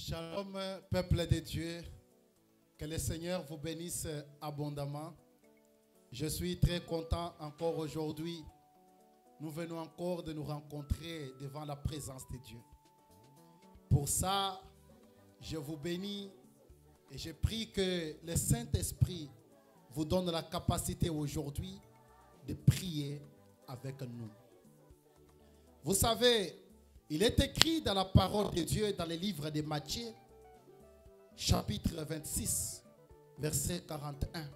Shalom, peuple de Dieu. Que le Seigneur vous bénisse abondamment. Je suis très content encore aujourd'hui. Nous venons encore de nous rencontrer devant la présence de Dieu. Pour ça, je vous bénis et je prie que le Saint-Esprit vous donne la capacité aujourd'hui de prier avec nous. Vous savez, il est écrit dans la parole de Dieu, dans le livre de Matthieu, chapitre 26, verset 41.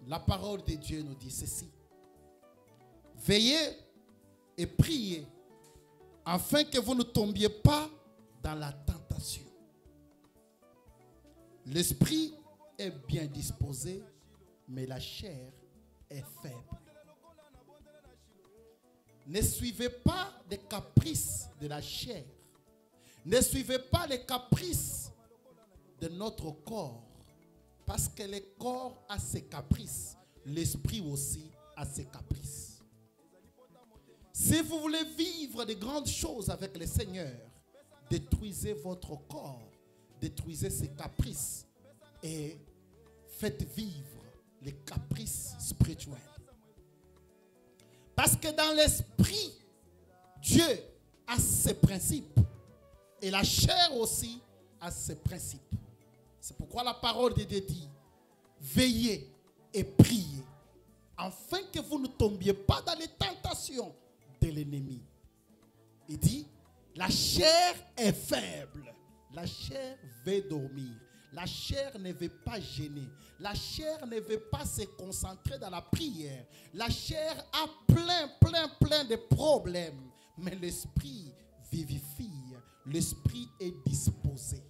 La parole de Dieu nous dit ceci. Veillez et priez, afin que vous ne tombiez pas dans la tentation. L'esprit est bien disposé, mais la chair est faible. Ne suivez pas les caprices de la chair. Ne suivez pas les caprices de notre corps. Parce que le corps a ses caprices. L'esprit aussi a ses caprices. Si vous voulez vivre de grandes choses avec le Seigneur, détruisez votre corps. Détruisez ses caprices. Et faites vivre les caprices spirituels. Parce que dans l'esprit, Dieu a ses principes. Et la chair aussi a ses principes. C'est pourquoi la parole de Dieu dit, veillez et priez, afin que vous ne tombiez pas dans les tentations de l'ennemi. Il dit, la chair est faible. La chair veut dormir. La chair ne veut pas gêner. La chair ne veut pas se concentrer dans la prière. La chair a plein de problèmes. Mais l'esprit vivifie. L'esprit est disposé.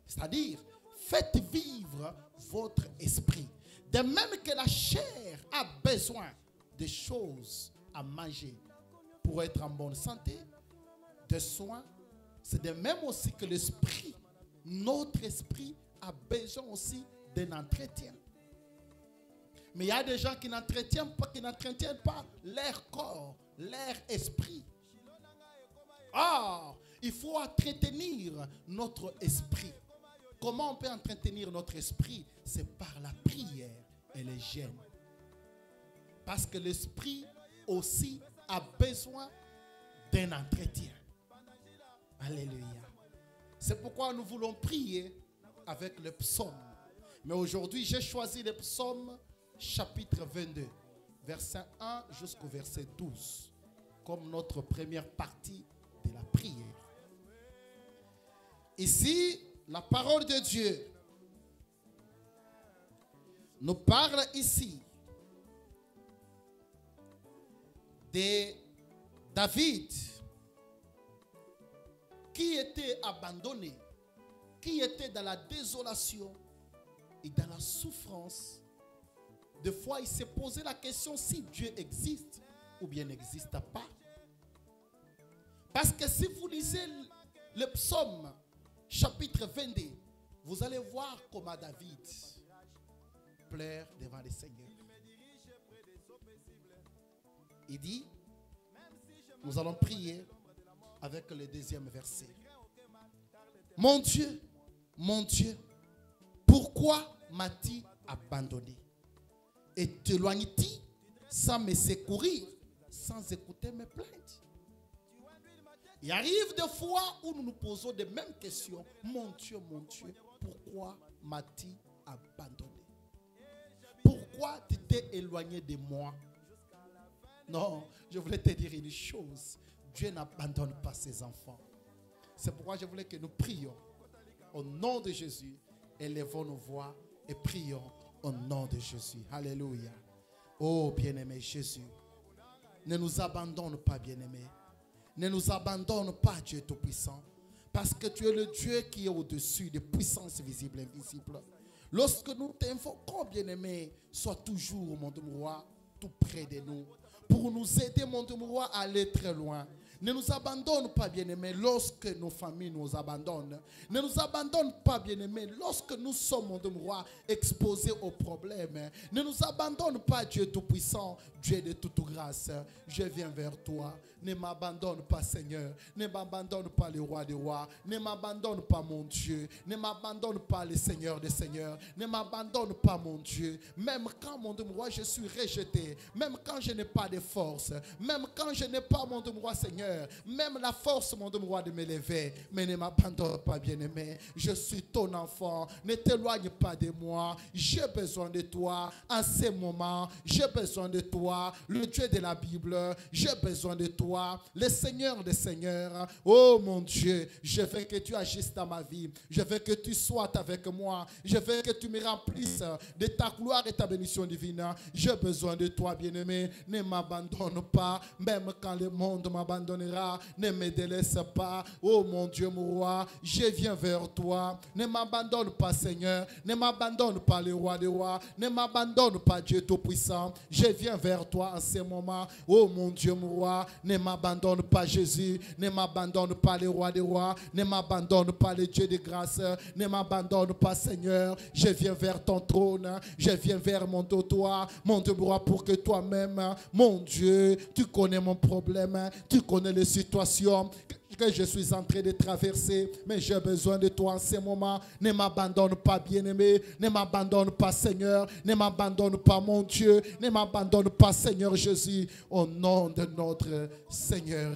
C'est-à-dire, faites vivre votre esprit. De même que la chair a besoin de choses à manger pour être en bonne santé, de soins, c'est de même aussi que l'esprit. Notre esprit a besoin aussi d'un entretien. Mais il y a des gens qui n'entretiennent pas leur corps, leur esprit. Or, il faut entretenir notre esprit. Comment on peut entretenir notre esprit? C'est par la prière et le jeûne. Parce que l'esprit aussi a besoin d'un entretien. Alléluia. C'est pourquoi nous voulons prier avec le psaume. Mais aujourd'hui, j'ai choisi le psaume chapitre 22, verset 1 jusqu'au verset 12, comme notre première partie de la prière. Ici, la parole de Dieu nous parle ici de David, qui était abandonné, qui était dans la désolation et dans la souffrance. Des fois, il s'est posé la question si Dieu existe ou bien n'existe pas. Parce que si vous lisez le psaume chapitre 22, vous allez voir comment David pleure devant le Seigneur. Il dit, nous allons prier avec le deuxième verset. Mon Dieu, pourquoi m'as-tu abandonné? Et t'éloignes-tu sans me secourir, sans écouter mes plaintes? Il arrive des fois où nous nous posons les mêmes questions. Mon Dieu, pourquoi m'as-tu abandonné? Pourquoi tu t'es éloigné de moi? Non, je voulais te dire une chose. Dieu n'abandonne pas ses enfants. C'est pourquoi je voulais que nous prions au nom de Jésus. Élevons nos voix et prions au nom de Jésus. Alléluia. Oh bien-aimé Jésus, ne nous abandonne pas, bien-aimé. Ne nous abandonne pas, Dieu Tout-Puissant. Parce que tu es le Dieu qui est au-dessus des puissances visibles et invisibles. Lorsque nous t'invoquons, bien-aimé, sois toujours, mon roi, tout près de nous. Pour nous aider, mon roi, à aller très loin. Ne nous abandonne pas, bien-aimés, lorsque nos familles nous abandonnent. Ne nous abandonne pas, bien-aimés, lorsque nous sommes, mon Dieu, roi, exposés aux problèmes. Ne nous abandonne pas, Dieu Tout-Puissant, Dieu de toute grâce. Je viens vers toi. Ne m'abandonne pas, Seigneur. Ne m'abandonne pas, le roi des rois. Ne m'abandonne pas, mon Dieu. Ne m'abandonne pas, le Seigneur des seigneurs. Ne m'abandonne pas, mon Dieu. Même quand, mon Dieu, roi, je suis rejeté. Même quand je n'ai pas de force. Même quand je n'ai pas, mon Dieu, roi, Seigneur. Même la force, mon Dieu, roi, de me lever. Mais ne m'abandonne pas, bien-aimé. Je suis ton enfant. Ne t'éloigne pas de moi. J'ai besoin de toi. En ces moments, j'ai besoin de toi. Le Dieu de la Bible. J'ai besoin de toi. Le Seigneur des seigneurs. Oh mon Dieu, je veux que tu agisses dans ma vie. Je veux que tu sois avec moi. Je veux que tu me remplisses de ta gloire et ta bénédiction divine. J'ai besoin de toi, bien-aimé. Ne m'abandonne pas, même quand le monde m'abandonnera. Ne me délaisse pas. Oh mon Dieu, mon roi, je viens vers toi. Ne m'abandonne pas, Seigneur. Ne m'abandonne pas, le roi des rois. Ne m'abandonne pas, Dieu Tout-Puissant. Je viens vers toi en ce moment. Oh mon Dieu, mon roi, ne m'abandonne pas, Jésus. Ne m'abandonne pas, le roi des rois. Ne m'abandonne pas, le Dieu de grâce. Ne m'abandonne pas, Seigneur. Je viens vers ton trône. Je viens vers mon toi, mon Dieu, roi, pour que toi-même, mon Dieu, tu connais mon problème. Tu connais les situations que je suis en train de traverser, mais j'ai besoin de toi en ce moment. Ne m'abandonne pas, bien-aimé. Ne m'abandonne pas, Seigneur. Ne m'abandonne pas, mon Dieu. Ne m'abandonne pas, Seigneur Jésus. Au nom de notre Seigneur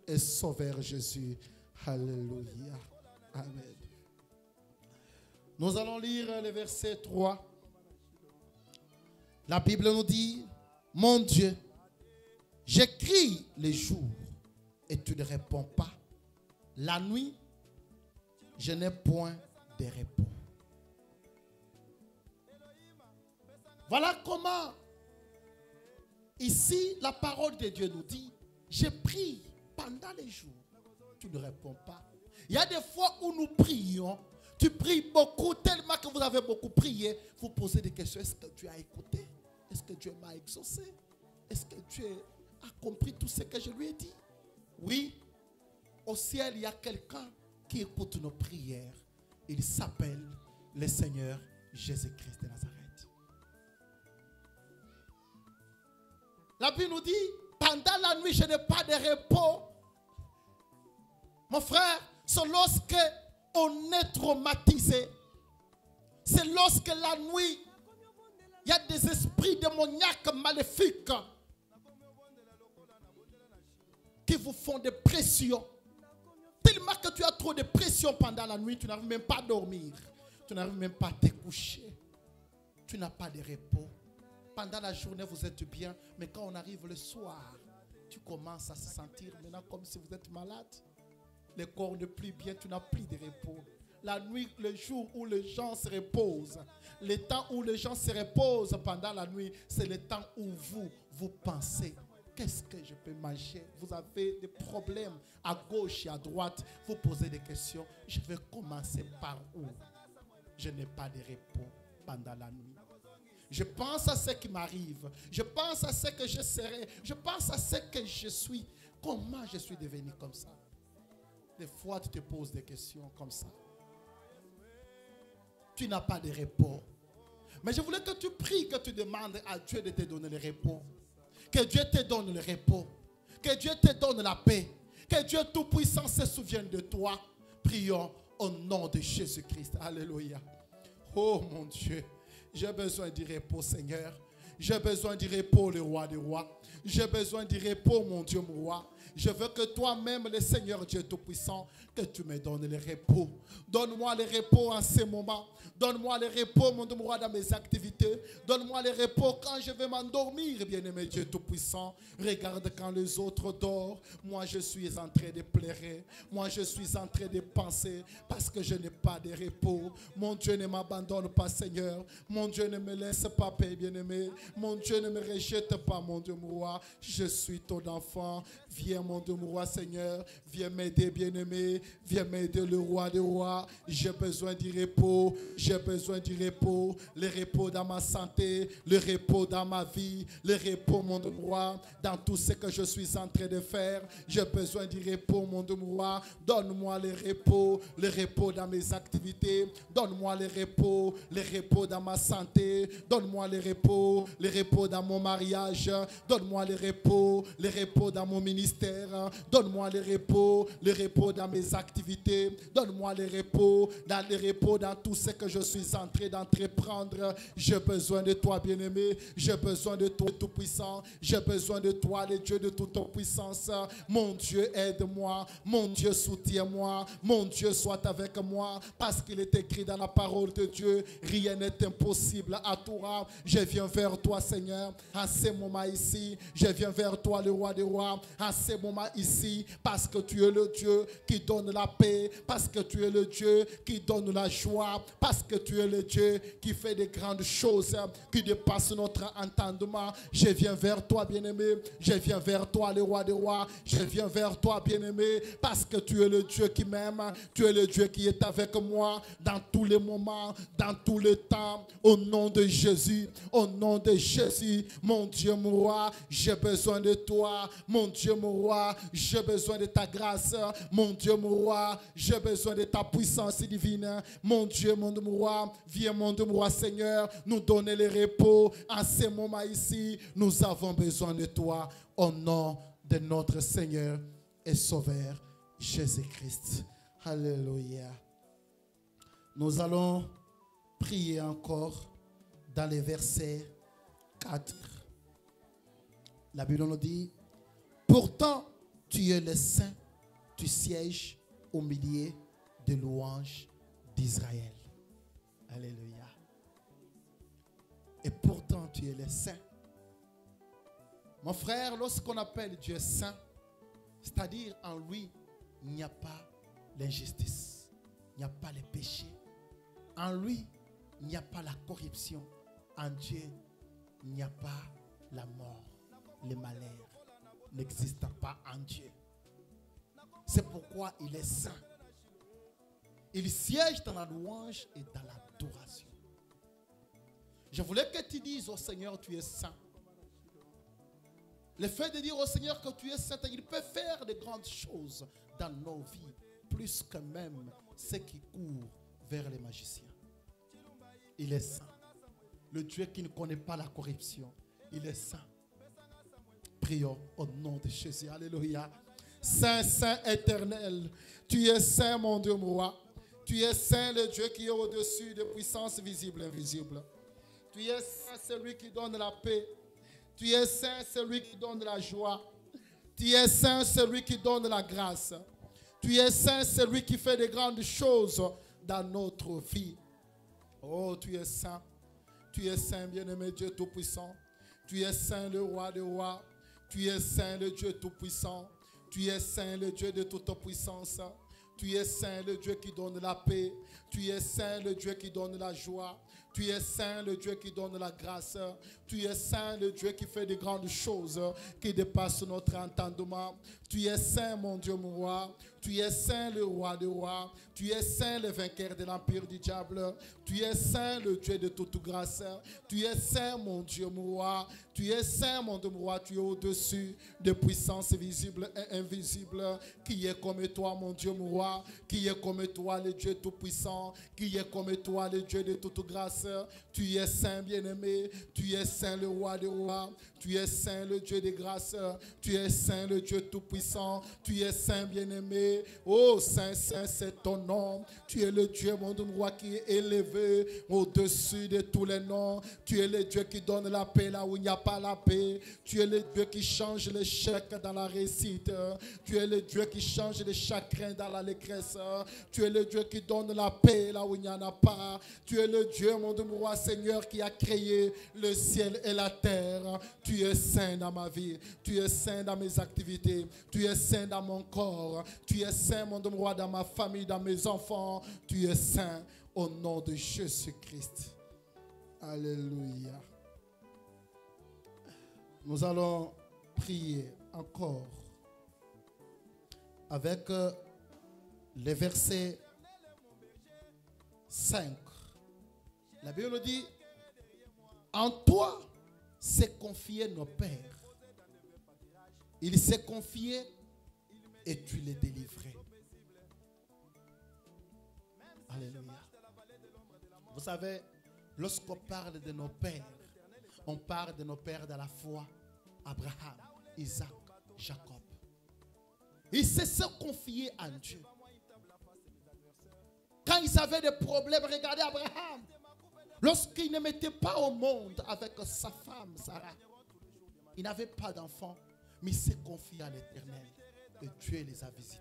et Sauveur Jésus. Alléluia. Amen. Nous allons lire le verset 3. La Bible nous dit, mon Dieu, j'écris les jours et tu ne réponds pas. La nuit, je n'ai point de repos. Voilà comment, ici, la parole de Dieu nous dit, je prie pendant les jours, tu ne réponds pas. Il y a des fois où nous prions, tu pries beaucoup, tellement que vous avez beaucoup prié, vous posez des questions, est-ce que Dieu a écouté? Est-ce que Dieu m'a exaucé? Est-ce que Dieu a compris tout ce que je lui ai dit? Oui. Au ciel, il y a quelqu'un qui écoute nos prières. Il s'appelle le Seigneur Jésus-Christ de Nazareth. La Bible nous dit, pendant la nuit, je n'ai pas de repos. Mon frère, c'est lorsque on est traumatisé. C'est lorsque la nuit, il y a des esprits démoniaques maléfiques qui vous font des pressions. Tellement que tu as trop de pression pendant la nuit, tu n'arrives même pas à dormir. Tu n'arrives même pas à te coucher. Tu n'as pas de repos. Pendant la journée, vous êtes bien. Mais quand on arrive le soir, tu commences à se sentir maintenant comme si vous êtes malade. Le corps ne plie bien, tu n'as plus de repos. La nuit, le jour où les gens se reposent, le temps où les gens se reposent pendant la nuit, c'est le temps où vous pensez. Qu'est-ce que je peux manger? Vous avez des problèmes à gauche et à droite. Vous posez des questions. Je vais commencer par où? Je n'ai pas de repos pendant la nuit. Je pense à ce qui m'arrive. Je pense à ce que je serai. Je pense à ce que je suis. Comment je suis devenu comme ça? Des fois, tu te poses des questions comme ça. Tu n'as pas de repos. Mais je voulais que tu pries, que tu demandes à Dieu de te donner le repos. Que Dieu te donne le repos. Que Dieu te donne la paix. Que Dieu Tout-Puissant se souvienne de toi. Prions au nom de Jésus-Christ. Alléluia. Oh mon Dieu. J'ai besoin du repos, Seigneur. J'ai besoin du repos, le roi des rois. J'ai besoin du repos, mon Dieu, mon roi. Je veux que toi-même, le Seigneur Dieu Tout-Puissant, que tu me donnes le repos. Donne-moi le repos en ce moment. Donne-moi le repos, mon Dieu, mon roi, dans mes activités. Donne-moi le repos quand je vais m'endormir, bien-aimé Dieu Tout-Puissant. Regarde quand les autres dorment. Moi, je suis en train de pleurer. Moi, je suis en train de penser parce que je n'ai pas de repos. Mon Dieu, ne m'abandonne pas, Seigneur. Mon Dieu, ne me laisse pas paix, bien-aimé. Mon Dieu, ne me rejette pas, mon Dieu, mon roi. Je suis ton enfant. Viens viens, mon Dieu, mon roi Seigneur. Viens m'aider, bien-aimé. Viens m'aider, le roi des rois. J'ai besoin du repos. J'ai besoin du repos. Le repos dans ma santé. Le repos dans ma vie. Le repos, mon Dieu, mon roi, dans tout ce que je suis en train de faire. J'ai besoin du repos, mon Dieu, mon roi. Donne-moi le repos dans mes activités. Donne-moi le repos dans ma santé. Donne-moi le repos dans mon mariage. Donne-moi le repos dans mon ministère. Donne-moi le repos dans mes activités. Donne-moi le repos dans tout ce que je suis en train d'entreprendre. J'ai besoin de toi, bien-aimé. J'ai besoin de toi, tout-puissant. J'ai besoin de toi, le Dieu de toute puissance. Mon Dieu, aide-moi. Mon Dieu, soutiens-moi. Mon Dieu, sois avec moi. Parce qu'il est écrit dans la parole de Dieu, rien n'est impossible à toi. Je viens vers toi, Seigneur, en ce moment ici. Je viens vers toi, le roi des rois, en ce moment ici. Parce que tu es le Dieu qui donne la paix. Parce que tu es le Dieu qui donne la joie. Parce que tu es le Dieu qui fait des grandes choses qui dépassent notre entendement. Je viens vers toi, bien-aimé. Je viens vers toi, le roi des rois. Je viens vers toi, bien-aimé, parce que tu es le Dieu qui m'aime. Tu es le Dieu qui est avec moi dans tous les moments, dans tous les temps. Au nom de Jésus, au nom de Jésus, mon Dieu, mon roi, j'ai besoin de toi. Mon Dieu, mon roi, j'ai besoin de ta grâce. Mon Dieu, mon roi, j'ai besoin de ta puissance divine. Mon Dieu, mon roi, viens, mon Dieu, mon roi, Seigneur, nous donner le repos. En ce moment ici, nous avons besoin de toi. Au nom de notre Seigneur et Sauveur Jésus-Christ. Alléluia. Nous allons prier encore dans les versets 4. La Bible nous dit, pourtant tu es le Saint, tu sièges au milieu des louanges d'Israël. Alléluia. Et pourtant tu es le Saint. Mon frère, lorsqu'on appelle Dieu saint, c'est-à-dire en lui, il n'y a pas l'injustice, il n'y a pas le péché. En lui, il n'y a pas la corruption. En Dieu, il n'y a pas la mort. Le malheur n'existe pas en Dieu. C'est pourquoi il est saint. Il siège dans la louange et dans l'adoration. Je voulais que tu dises au Seigneur, tu es saint. Le fait de dire au Seigneur que tu es saint, il peut faire de grandes choses dans nos vies, plus que même ceux qui courent vers les magiciens. Il est saint. Le Dieu qui ne connaît pas la corruption, il est saint. Prions au nom de Jésus. Alléluia. Saint, Saint éternel, tu es saint, mon Dieu, mon roi. Tu es saint, le Dieu qui est au-dessus des puissances visibles et invisibles. Tu es saint, celui qui donne la paix. Tu es saint, celui qui donne la joie. Tu es saint, celui qui donne la grâce. Tu es saint, celui qui fait de grandes choses dans notre vie. Oh, tu es saint. Tu es saint, bien-aimé Dieu Tout-Puissant. Tu es saint, le roi des rois. Tu es saint, le Dieu Tout-Puissant. Tu es saint, le Dieu de toute puissance. Tu es saint, le Dieu qui donne la paix. Tu es saint, le Dieu qui donne la joie. Tu es saint, le Dieu qui donne la grâce. Tu es saint, le Dieu qui fait de grandes choses qui dépassent notre entendement. Tu es saint, mon Dieu, mon roi. Tu es saint, le roi des rois. Tu es saint, le vainqueur de l'empire du diable. Tu es saint, le Dieu de toute grâce. Tu es saint, mon Dieu, mon roi. Tu es saint, mon Dieu, mon roi. Tu es au-dessus de puissances visibles et invisibles. Qui est comme toi, mon Dieu, mon roi? Qui est comme toi, le Dieu tout-puissant? Qui est comme toi, le Dieu de toute grâce? Tu es saint, bien-aimé. Tu es saint, le roi des rois. Tu es saint, le Dieu de grâce. Tu es saint, le Dieu tout-puissant. Tu es saint, bien-aimé. Oh, saint, saint, c'est ton nom. Tu es le Dieu, mon Dieu, mon roi, qui est élevé au-dessus de tous les noms. Tu es le Dieu qui donne la paix là où il n'y a pas la paix. Tu es le Dieu qui change l'échec dans la réussite. Tu es le Dieu qui change le chagrin dans l'allégresse. Tu es le Dieu qui donne la paix là où il n'y en a pas. Tu es le Dieu, mon Dieu, mon roi, Seigneur, qui a créé le ciel et la terre. Tu es saint dans ma vie. Tu es saint dans mes activités. Tu es saint dans mon corps. Tu es saint, mon Dieu, mon roi, dans ma famille, dans mes enfants. Tu es saint au nom de Jésus-Christ. Alléluia. Nous allons prier encore avec les versets 5. La Bible nous dit, en toi s'est confié nos pères. Il s'est confié et tu les délivrais. Alléluia. Vous savez, lorsqu'on parle de nos pères, on parle de nos pères de la foi. Abraham, Isaac, Jacob. Ils se sont confiés à Dieu. Quand ils avaient des problèmes, regardez Abraham. Lorsqu'il ne mettait pas au monde avec sa femme, Sarah, il n'avait pas d'enfant, mais il s'est confié à l'Éternel. Et Dieu les a visités.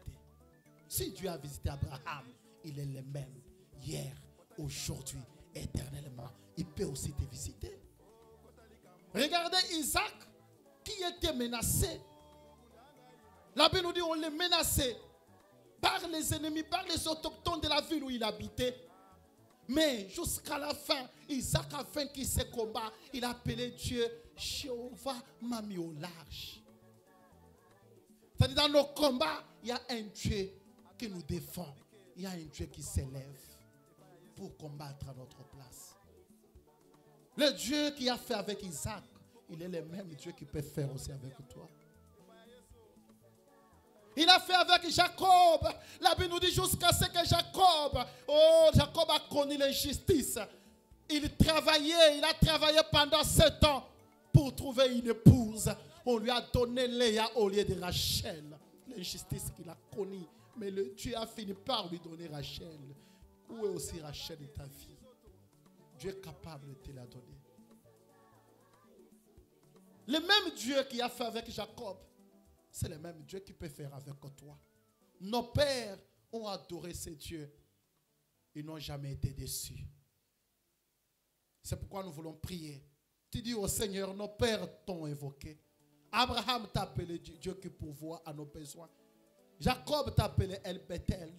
Si Dieu a visité Abraham, il est le même hier, aujourd'hui, éternellement. Il peut aussi te visiter. Regardez Isaac qui était menacé. La Bible nous dit on les menaçait par les ennemis, par les autochtones de la ville où il habitait. Mais jusqu'à la fin, Isaac, afin qu'il se combat, il a appelé Dieu Jéhovah m'a mis au large. C'est-à-dire dans nos combats, il y a un Dieu qui nous défend. Il y a un Dieu qui s'élève pour combattre à notre place. Le Dieu qui a fait avec Isaac, il est le même Dieu qui peut faire aussi avec toi. Il a fait avec Jacob. La Bible nous dit jusqu'à ce que Jacob a connu l'injustice. Il a travaillé pendant 7 ans pour trouver une épouse. On lui a donné Léa au lieu de Rachel. L'injustice qu'il a connue. Mais le Dieu a fini par lui donner Rachel. Où est aussi Rachel de ta vie? Dieu est capable de te la donner. Le même Dieu qui a fait avec Jacob, c'est le même Dieu qui peut faire avec toi. Nos pères ont adoré ces dieux. Ils n'ont jamais été déçus. C'est pourquoi nous voulons prier. Tu dis au Seigneur, nos pères t'ont invoqué. Abraham t'a appelé Dieu qui pourvoit à nos besoins. Jacob t'a appelé El Bethel.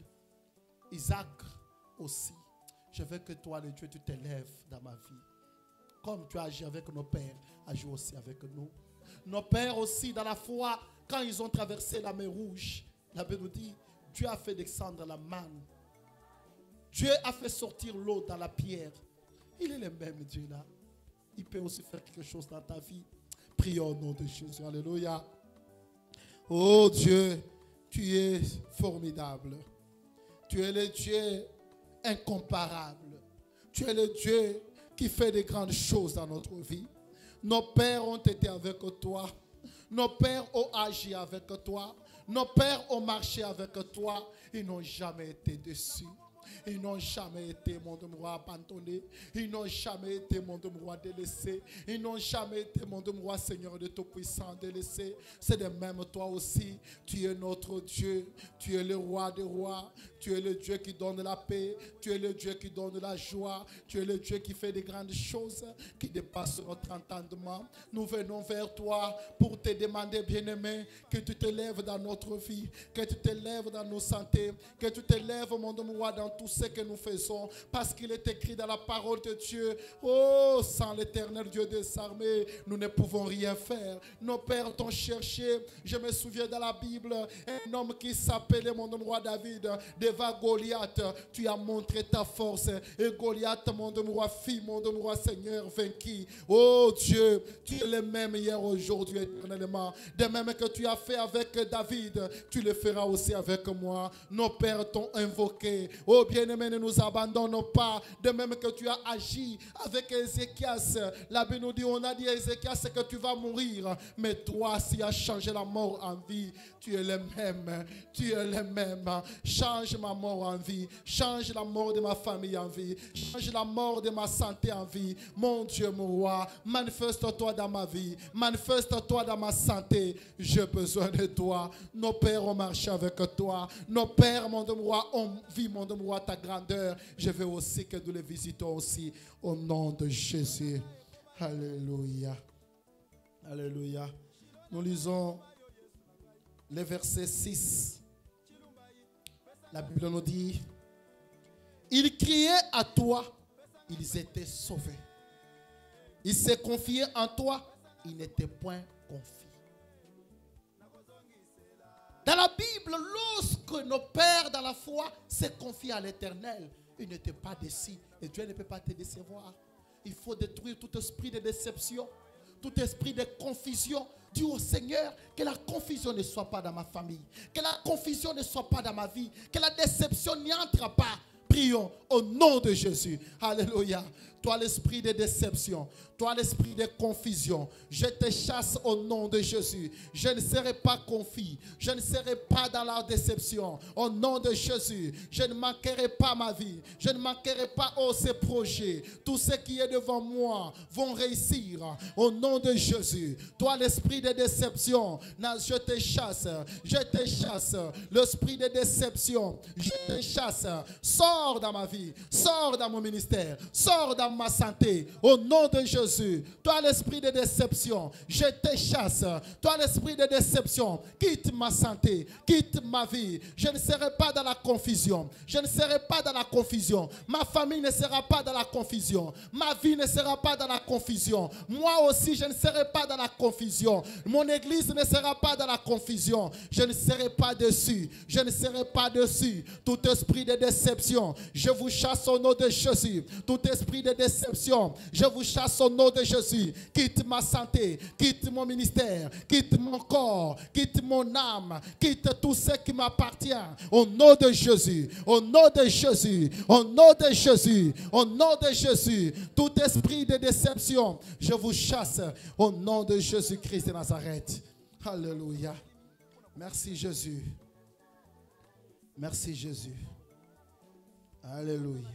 Isaac aussi. Je veux que toi, le Dieu, tu t'élèves dans ma vie. Comme tu as agi avec nos pères, agis aussi avec nous. Nos pères aussi, dans la foi, quand ils ont traversé la mer Rouge, la Bible nous dit, Dieu a fait descendre la manne. Dieu a fait sortir l'eau dans la pierre. Il est le même Dieu là. Il peut aussi faire quelque chose dans ta vie. Prions au nom de Jésus. Alléluia. Oh Dieu, tu es formidable. Tu es le Dieu incomparable. Tu es le Dieu qui fait de grandes choses dans notre vie. Nos pères ont été avec toi. Nos pères ont agi avec toi. Nos pères ont marché avec toi. Ils n'ont jamais été déçus. Ils n'ont jamais été, mon roi, abandonné. Ils n'ont jamais été, mon roi, délaissé. Ils n'ont jamais été, mon roi, Seigneur de Tout-Puissant, délaissé. C'est de même toi aussi. Tu es notre Dieu. Tu es le roi des rois. Tu es le Dieu qui donne la paix. Tu es le Dieu qui donne la joie. Tu es le Dieu qui fait de grandes choses qui dépassent notre entendement. Nous venons vers toi pour te demander, bien-aimé, que tu te lèves dans notre vie, que tu te lèves dans nos santé, que tu te lèves, mon roi, dans tout ce que nous faisons, parce qu'il est écrit dans la parole de Dieu, oh, sans l'Éternel Dieu des armées, nous ne pouvons rien faire. Nos pères t'ont cherché. Je me souviens dans la Bible, un homme qui s'appelait, mon roi David, devant Goliath, tu as montré ta force, et Goliath, mon roi, fit, mon roi, Seigneur, vaincu. Oh Dieu, tu es le même hier, aujourd'hui, éternellement. De même que tu as fait avec David, tu le feras aussi avec moi. Nos pères t'ont invoqué. Oh bien-aimé, ne nous abandonnons pas. De même que tu as agi avec Ézéchias. La Bible nous dit, on a dit à Ézéchias que tu vas mourir. Mais toi, si tu as changé la mort en vie, tu es le même. Tu es le même. Change ma mort en vie. Change la mort de ma famille en vie. Change la mort de ma santé en vie. Mon Dieu, mon roi, manifeste-toi dans ma vie. Manifeste-toi dans ma santé. J'ai besoin de toi. Nos pères ont marché avec toi. Nos pères, mon roi, ont vu, mon roi, ta grandeur. Je veux aussi que nous les visitons aussi au nom de Jésus. Alléluia. Alléluia. Nous lisons le verset 6. La Bible nous dit, ils criaient à toi, ils étaient sauvés. Ils se confiaient en toi, ils n'étaient point confiés. Dans la Bible, lorsque nos pères dans la foi se confient à l'Éternel, ils n'étaient pas déçus. Et Dieu ne peut pas te décevoir. Il faut détruire tout esprit de déception, tout esprit de confusion. Dis au Seigneur que la confusion ne soit pas dans ma famille, que la confusion ne soit pas dans ma vie, que la déception n'y entre pas. Prions au nom de Jésus. Alléluia. Toi l'esprit de déception, toi l'esprit de confusion, je te chasse au nom de Jésus. Je ne serai pas confus, je ne serai pas dans la déception. Au nom de Jésus, je ne manquerai pas ma vie, je ne manquerai pas ces projets. Tout ce qui est devant moi vont réussir au nom de Jésus. Toi l'esprit de déception, je te chasse, l'esprit de déception, je te chasse. Sors dans ma vie, sors dans mon ministère, sors dans ma santé, au nom de Jésus. Toi l'esprit de déception, je te chasse. Toi l'esprit de déception, quitte ma santé, quitte ma vie. Je ne serai pas dans la confusion, je ne serai pas dans la confusion. Ma famille ne sera pas dans la confusion, ma vie ne sera pas dans la confusion. Moi aussi je ne serai pas dans la confusion. Mon église ne sera pas dans la confusion. Je ne serai pas dessus, je ne serai pas dessus. Tout esprit de déception, je vous chasse au nom de Jésus. Tout esprit de déception, je vous chasse au nom de Jésus. Quitte ma santé, quitte mon ministère, quitte mon corps, quitte mon âme, quitte tout ce qui m'appartient. Au nom de Jésus, au nom de Jésus, au nom de Jésus, au nom de Jésus. Tout esprit de déception, je vous chasse au nom de Jésus-Christ de Nazareth. Alléluia. Merci Jésus. Merci Jésus. Alléluia.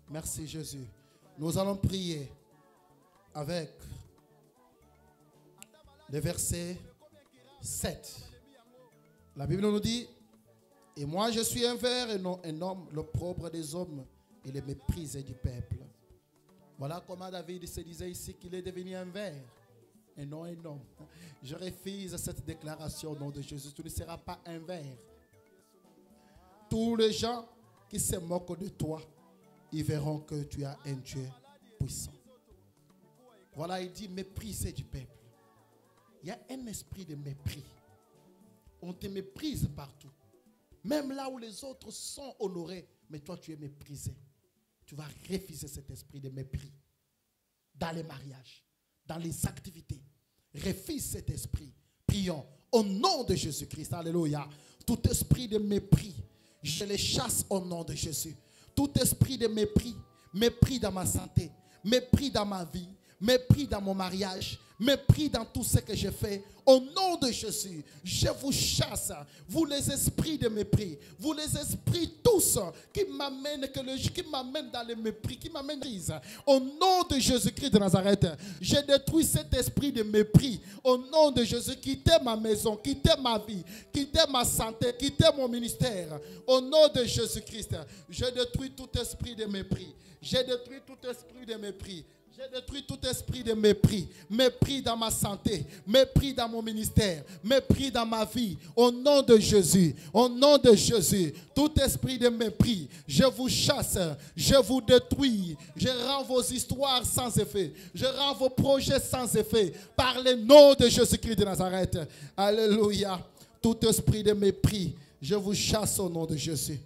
Merci Jésus. Nous allons prier avec le verset 7. La Bible nous dit: et moi je suis un ver et non un homme, l'opprobre des hommes et le méprisé du peuple. Voilà comment David se disait ici qu'il est devenu un ver et non un homme. Je refuse cette déclaration au nom de Jésus. Tu ne seras pas un ver. Tous les gens qui se moquent de toi, ils verront que tu as un Dieu puissant. Voilà, il dit méprisé du peuple. Il y a un esprit de mépris. On te méprise partout. Même là où les autres sont honorés, mais toi tu es méprisé. Tu vas refuser cet esprit de mépris. Dans les mariages, dans les activités. Refuse cet esprit. Prions au nom de Jésus-Christ. Alléluia. Tout esprit de mépris, je les chasse au nom de Jésus. Tout esprit de mépris, mépris dans ma santé, mépris dans ma vie, mépris dans mon mariage, mépris dans tout ce que je fais. Au nom de Jésus, je vous chasse. Vous les esprits de mépris, vous les esprits tous qui m'amènent dans le mépris, qui m'amènent. Au nom de Jésus-Christ de Nazareth, je détruis cet esprit de mépris. Au nom de Jésus, quittez ma maison, quittez ma vie, quittez ma santé, quittez mon ministère. Au nom de Jésus-Christ, je détruis tout esprit de mépris. Je détruis tout esprit de mépris. Je détruis tout esprit de mépris. Mépris dans ma santé, mépris dans mon ministère, mépris dans ma vie. Au nom de Jésus, au nom de Jésus, tout esprit de mépris, je vous chasse, je vous détruis. Je rends vos histoires sans effet. Je rends vos projets sans effet. Par le nom de Jésus-Christ de Nazareth. Alléluia. Tout esprit de mépris, je vous chasse au nom de Jésus.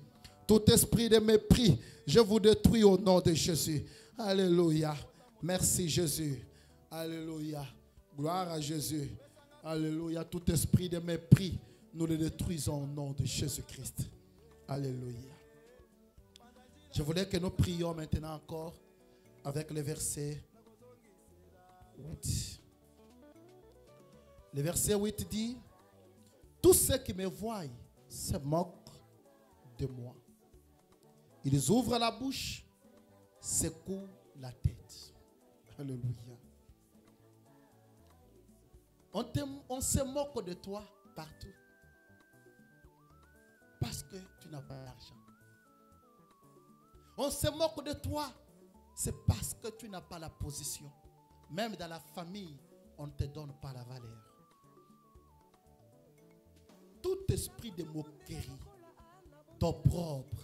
Tout esprit de mépris, je vous détruis au nom de Jésus. Alléluia. Merci Jésus. Alléluia. Gloire à Jésus. Alléluia. Tout esprit de mépris, nous le détruisons au nom de Jésus-Christ. Alléluia. Je voulais que nous prions maintenant encore avec le verset 8. Le verset 8 dit: tous ceux qui me voient se moquent de moi. Ils ouvrent la bouche, secouent la tête. Alléluia. On se moque de toi partout. Parce que tu n'as pas d'argent. On se moque de toi. C'est parce que tu n'as pas la position. Même dans la famille, on ne te donne pas la valeur. Tout esprit de moquerie, d'opprobre,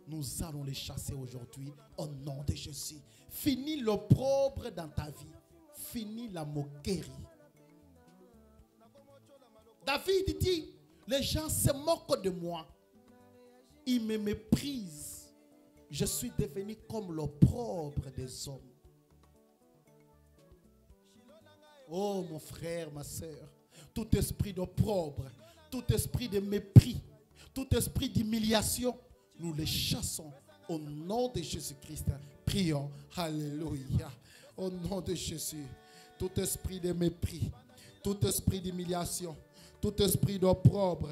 nous allons les chasser aujourd'hui au nom de Jésus. Finis l'opprobre dans ta vie. Finis la moquerie. David dit, les gens se moquent de moi. Ils me méprisent. Je suis devenu comme l'opprobre des hommes. Oh mon frère, ma soeur, tout esprit d'opprobre, tout esprit de mépris, tout esprit d'humiliation, nous les chassons au nom de Jésus-Christ. Prions. Alléluia. Au nom de Jésus. Tout esprit de mépris, tout esprit d'humiliation, tout esprit d'opprobre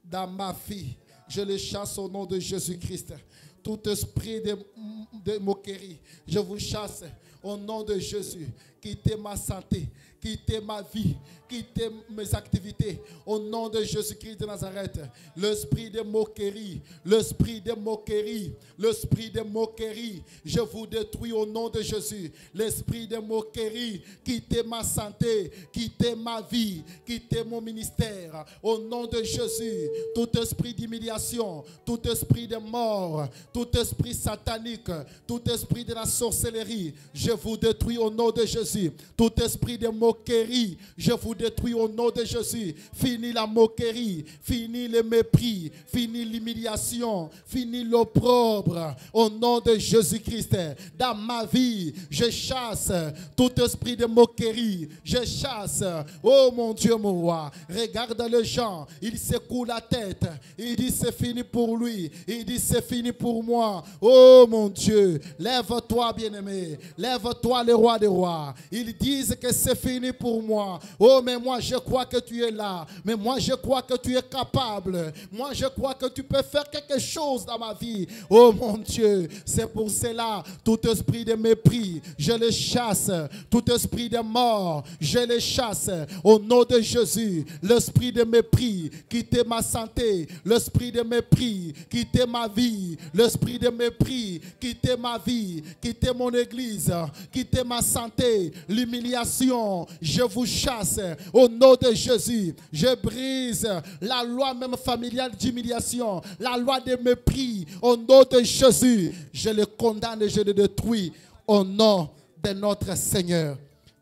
dans ma vie, je les chasse au nom de Jésus-Christ. Tout esprit de moquerie, je vous chasse au nom de Jésus. Quittez ma santé, quittez ma vie, quittez mes activités au nom de Jésus-Christ de Nazareth. L'esprit de moquerie, l'esprit de moquerie, l'esprit de moquerie, je vous détruis au nom de Jésus. L'esprit de moquerie, quittez ma santé, quittez ma vie, quittez mon ministère au nom de Jésus. Tout esprit d'humiliation, tout esprit de mort, tout esprit satanique, tout esprit de la sorcellerie, je vous détruis au nom de Jésus. Tout esprit de moquerie, je vous détruis au nom de Jésus. Fini la moquerie, fini le mépris, fini l'humiliation, fini l'opprobre au nom de Jésus-Christ. Dans ma vie, je chasse tout esprit de moquerie. Je chasse, oh mon Dieu, mon roi. Regarde les gens, il secoue la tête. Il dit c'est fini pour lui. Il dit c'est fini pour moi. Oh mon Dieu, lève-toi bien-aimé. Lève-toi le roi des rois. Ils disent que c'est fini pour moi. Oh, mais moi je crois que tu es là. Mais moi je crois que tu es capable. Moi je crois que tu peux faire quelque chose dans ma vie. Oh mon Dieu, c'est pour cela, tout esprit de mépris, je le chasse. Tout esprit de mort, je le chasse. Au nom de Jésus, l'esprit de mépris, quittez ma santé. L'esprit de mépris, quittez ma vie. L'esprit de mépris, quittez ma vie. Quittez mon église. Quittez ma santé. L'humiliation, je vous chasse au nom de Jésus. Je brise la loi même familiale d'humiliation, la loi de mépris au nom de Jésus. Je le condamne et je le détruis au nom de notre Seigneur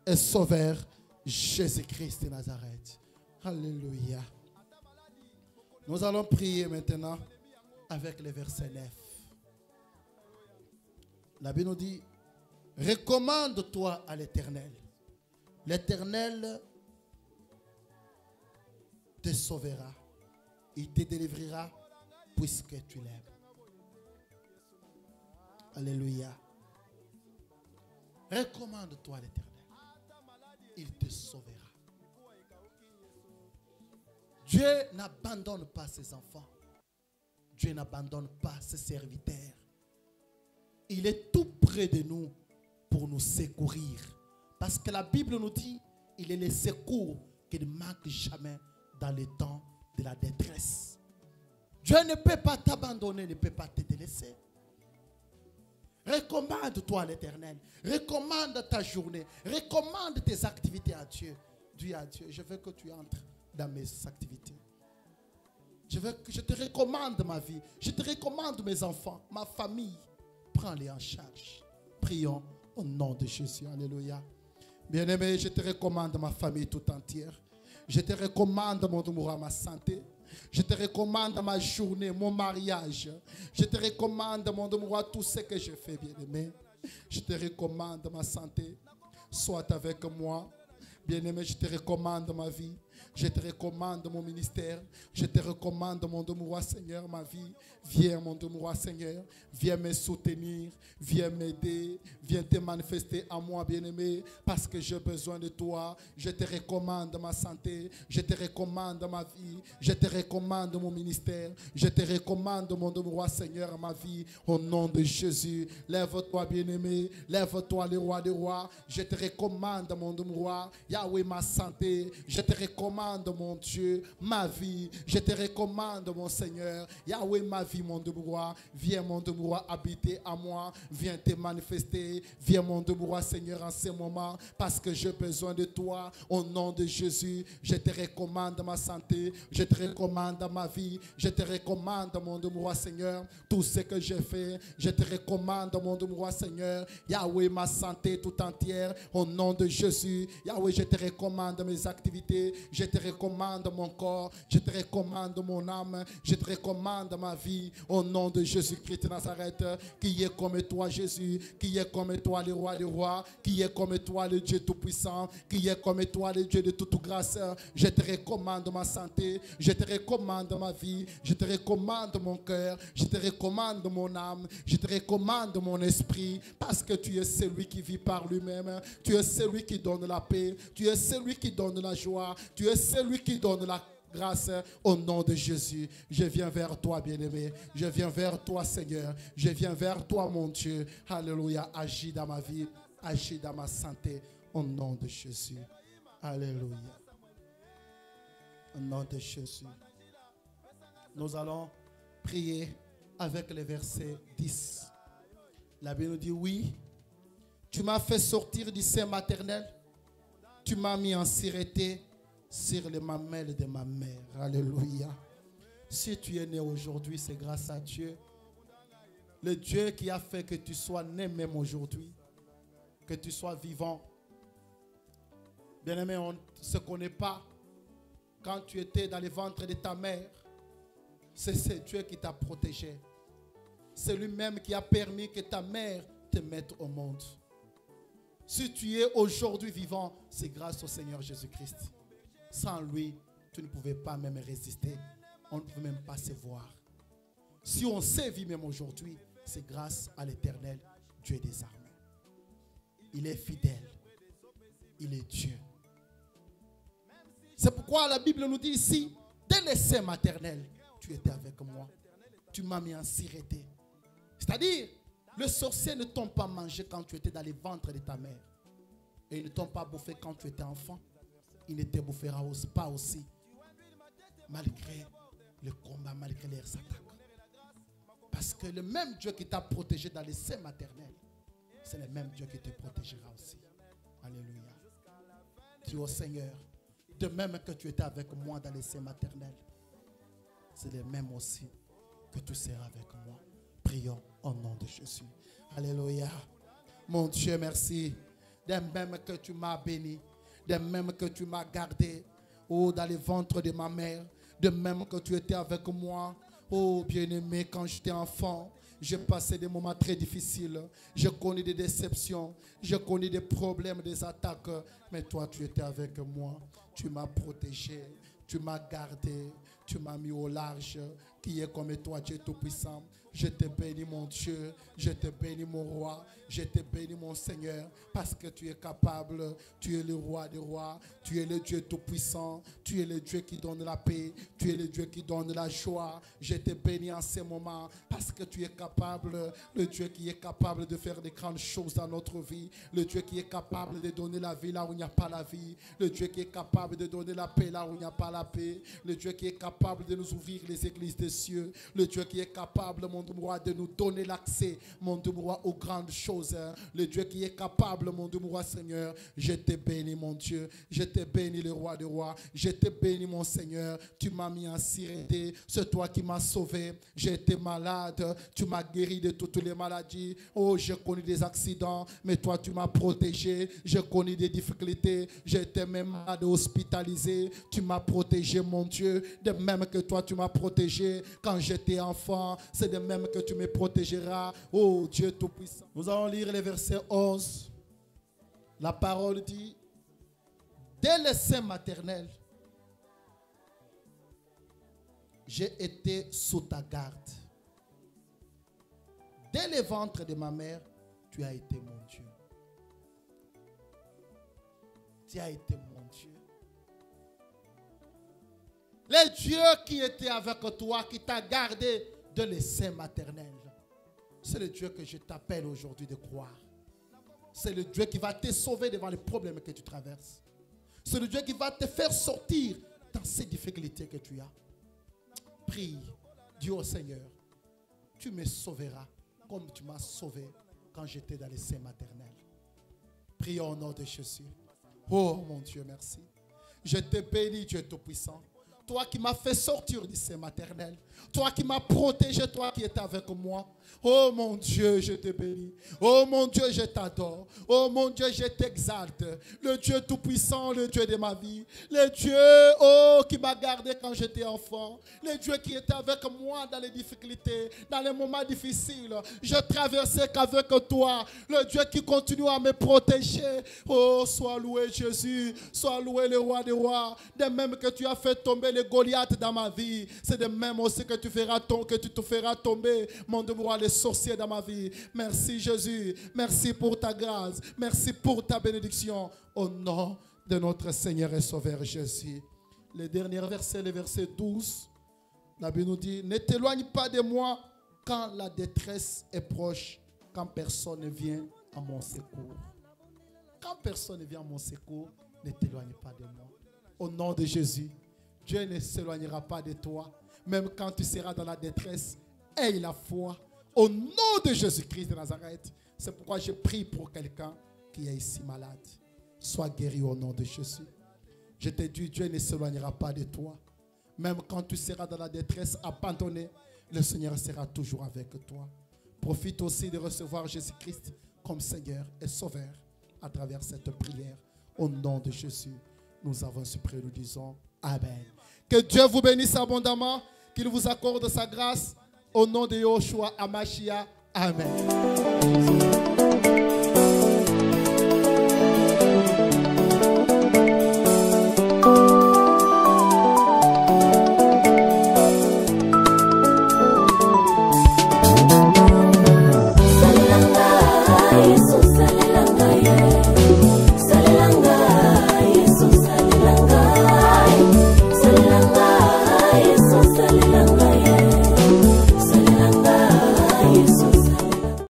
et Sauveur Jésus-Christ de Nazareth. Alléluia. Nous allons prier maintenant avec le verset 9. La Bible nous dit: recommande-toi à l'Éternel. L'Éternel te sauvera. Il te délivrera puisque tu l'aimes. Alléluia. Recommande-toi à l'Éternel. Il te sauvera. Dieu n'abandonne pas ses enfants. Dieu n'abandonne pas ses serviteurs. Il est tout près de nous pour nous secourir. Parce que la Bible nous dit, il est le secours qui ne manque jamais dans les temps de la détresse. Dieu ne peut pas t'abandonner, ne peut pas te délaisser. Recommande-toi à l'Éternel. Recommande ta journée. Recommande tes activités à Dieu. Dis à Dieu, je veux que tu entres dans mes activités. Je te recommande ma vie. Je te recommande mes enfants, ma famille. Prends-les en charge. Prions au nom de Jésus. Alléluia. Bien-aimé, je te recommande ma famille tout entière. Je te recommande mon amour, ma santé. Je te recommande ma journée, mon mariage. Je te recommande mon amour, tout ce que je fais, bien-aimé. Je te recommande ma santé. Sois avec moi. Bien-aimé, je te recommande ma vie. Je te recommande mon ministère. Je te recommande mon amour, Seigneur, ma vie. Viens, mon amour, Seigneur. Viens me soutenir. Viens m'aider. Viens te manifester à moi, bien-aimé. Parce que j'ai besoin de toi. Je te recommande ma santé. Je te recommande ma vie. Je te recommande mon ministère. Je te recommande mon amour, Seigneur, ma vie. Au nom de Jésus. Lève-toi, bien-aimé. Lève-toi, le roi des rois. Je te recommande mon amour. Yahweh, ma santé. Je te recommande, mon Dieu, ma vie. Je te recommande, mon Seigneur. Yahweh, ma vie, mon devoir. Viens, mon devoir, habiter à moi. Viens te manifester. Viens, mon devoir, Seigneur, en ce moment. Parce que j'ai besoin de toi. Au nom de Jésus, je te recommande ma santé. Je te recommande ma vie. Je te recommande, mon devoir, Seigneur, tout ce que j'ai fait. Je te recommande, mon devoir, Seigneur. Yahweh, ma santé tout entière. Au nom de Jésus. Yahweh, je te recommande mes activités. Je te recommande mon corps. Je te recommande mon âme. Je te recommande ma vie. Au nom de Jésus-Christ de Nazareth. Qui est comme toi, Jésus. Qui est comme toi, le roi des rois. Qui est comme toi, le Dieu tout-puissant. Qui est comme toi, le Dieu de toute grâce. Je te recommande ma santé. Je te recommande ma vie. Je te recommande mon cœur. Je te recommande mon âme. Je te recommande mon esprit. Parce que tu es celui qui vit par lui-même. Tu es celui qui donne la paix. Tu es celui qui donne la joie. Tu es celui qui donne la grâce. Au nom de Jésus, je viens vers toi, bien-aimé. Je viens vers toi, Seigneur. Je viens vers toi, mon Dieu. Alléluia. Agis dans ma vie. Agis dans ma santé. Au nom de Jésus. Alléluia. Au nom de Jésus. Nous allons prier avec le verset 10. La Bible nous dit, oui, tu m'as fait sortir du sein maternel. Tu m'as mis en sûreté sur les mamelles de ma mère. Alléluia. Si tu es né aujourd'hui, c'est grâce à Dieu. Le Dieu qui a fait que tu sois né même aujourd'hui. Que tu sois vivant. Bien-aimé, on ne se connaît pas. Quand tu étais dans le ventre de ta mère, c'est Dieu qui t'a protégé. C'est lui-même qui a permis que ta mère te mette au monde. Si tu es aujourd'hui vivant, c'est grâce au Seigneur Jésus-Christ. Sans lui, tu ne pouvais pas même résister. On ne pouvait même pas se voir. Si on sait vivre même aujourd'hui, c'est grâce à l'Éternel, Dieu des armées. Il est fidèle. Il est Dieu. C'est pourquoi la Bible nous dit ici, dès le sein maternel, tu étais avec moi. Tu m'as mis en sûreté. C'est-à-dire, le sorcier ne t'ont pas mangé quand tu étais dans les ventres de ta mère. Et ils ne t'ont pas bouffé quand tu étais enfant. Ils ne te bouffera pas aussi. Malgré le combat, malgré les attaques. Parce que le même Dieu qui t'a protégé dans les seins maternels, c'est le même Dieu qui te protégera aussi. Alléluia. Dis au Seigneur, de même que tu étais avec moi dans les seins maternels, c'est le même aussi que tu seras avec moi. Prions au nom de Jésus. Alléluia. Mon Dieu, merci. De même que tu m'as béni, de même que tu m'as gardé, oh, dans le ventre de ma mère, de même que tu étais avec moi, oh, bien-aimé, quand j'étais enfant, j'ai passé des moments très difficiles. J'ai connu des déceptions, j'ai connu des problèmes, des attaques, mais toi, tu étais avec moi. Tu m'as protégé, tu m'as gardé, tu m'as mis au large. Qui est comme toi, Dieu Tout-Puissant. Je te bénis, mon Dieu. Je te bénis, mon roi. Je te bénis, mon Seigneur. Parce que tu es capable. Tu es le roi des rois. Tu es le Dieu Tout-Puissant. Tu es le Dieu qui donne la paix. Tu es le Dieu qui donne la joie. Je te bénis en ce moment. Parce que tu es capable. Le Dieu qui est capable de faire des grandes choses dans notre vie. Le Dieu qui est capable de donner la vie là où il n'y a pas la vie. Le Dieu qui est capable de donner la paix là où il n'y a pas la paix. Le Dieu qui est capable de nous ouvrir les églises des cieux. Le Dieu qui est capable, mon roi, de nous donner l'accès, mon roi, aux grandes choses. Le Dieu qui est capable, mon roi, Seigneur. Je te bénis, mon Dieu. Je te bénis, le roi des rois. Je te bénis, mon Seigneur. Tu m'as mis en sûreté. C'est toi qui m'as sauvé. J'étais malade. Tu m'as guéri de toutes les maladies. Oh, j'ai connu des accidents, mais toi, tu m'as protégé. J'ai connu des difficultés. J'étais même malade, hospitalisé. Tu m'as protégé, mon Dieu. De même que toi, tu m'as protégé quand j'étais enfant. C'est de même que tu me protégeras. Oh, Dieu Tout-Puissant. Nous allons lire le verset 11. La parole dit, dès le sein maternel, j'ai été sous ta garde. Dès le ventre de ma mère, tu as été mon Dieu. Tu as été mon Dieu. Le Dieu qui était avec toi, qui t'a gardé de le sein maternel. C'est le Dieu que je t'appelle aujourd'hui de croire. C'est le Dieu qui va te sauver devant les problèmes que tu traverses. C'est le Dieu qui va te faire sortir dans ces difficultés que tu as. Prie, dis au Seigneur, tu me sauveras comme tu m'as sauvé quand j'étais dans les seins maternels. Prie au nom de Jésus. Oh mon Dieu, merci. Je te bénis, Dieu Tout-Puissant. Toi qui m'as fait sortir du sein maternel. Toi qui m'as protégé, toi qui es avec moi. Oh mon Dieu, je te bénis. Oh mon Dieu, je t'adore. Oh mon Dieu, je t'exalte. Le Dieu tout-puissant, le Dieu de ma vie. Le Dieu, oh, qui m'a gardé quand j'étais enfant. Le Dieu qui était avec moi dans les difficultés, dans les moments difficiles. Je traversais qu'avec toi. Le Dieu qui continue à me protéger. Oh, sois loué Jésus. Sois loué le roi des rois. De même que tu as fait tomber les Goliaths dans ma vie, c'est de même aussi que tu te feras tomber, mon devoir, les sorciers dans ma vie. Merci Jésus. Merci pour ta grâce. Merci pour ta bénédiction. Au nom de notre Seigneur et Sauveur Jésus. Le dernier verset, le verset 12. La Bible nous dit, ne t'éloigne pas de moi quand la détresse est proche, quand personne ne vient à mon secours. Quand personne ne vient à mon secours, ne t'éloigne pas de moi. Au nom de Jésus, Dieu ne s'éloignera pas de toi. Même quand tu seras dans la détresse, aie la foi. Au nom de Jésus-Christ de Nazareth. C'est pourquoi je prie pour quelqu'un qui est ici malade. Sois guéri au nom de Jésus. Je te dis, Dieu ne s'éloignera pas de toi. Même quand tu seras dans la détresse, abandonné, le Seigneur sera toujours avec toi. Profite aussi de recevoir Jésus-Christ comme Seigneur et Sauveur à travers cette prière. Au nom de Jésus, nous avons ce prière, nous disons Amen. Que Dieu vous bénisse abondamment, qu'il vous accorde sa grâce. Au nom de Yoshua Amashia. Amen.